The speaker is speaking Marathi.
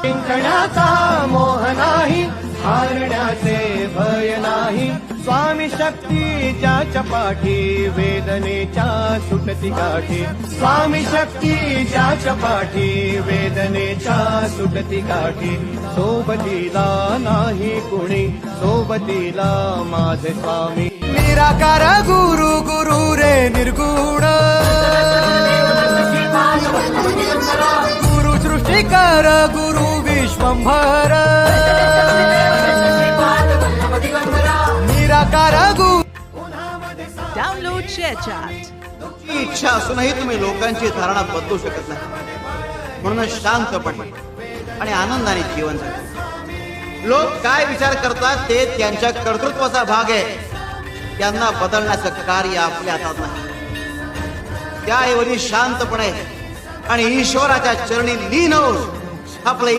जिंकण्याचा मोह नाही, हारण्याचे भय नाही. स्वामी शक्ती ज्याच्या पाठी, वेदनेच्या सुटती काठी. स्वामी शक्ती ज्याच्या पाठी, वेदनेच्या सुटती काठी. सोबतीला नाही कुणी, सोबतीला माझे स्वामी. निराकार गुरु गुरु रे निर्गुण, गुरु सृष्टिकर गुरु विश्वंभर. निराकार गुरु. Download ShareChat. ही इच्छा असूनही तुम्ही लोकांची धारणा बदलू शकत नाही. म्हणून शांतपणे आणि आनंदाने जीवन जगा. लोक काय विचार करतात ते त्यांच्या कर्तृत्वाचा भाग आहे. त्यांना बदलण्याचं कार्य आपल्या हातात नाही. त्याऐवजी शांतपणे आणि ईश्वराच्या चरणी लीन होऊन आपले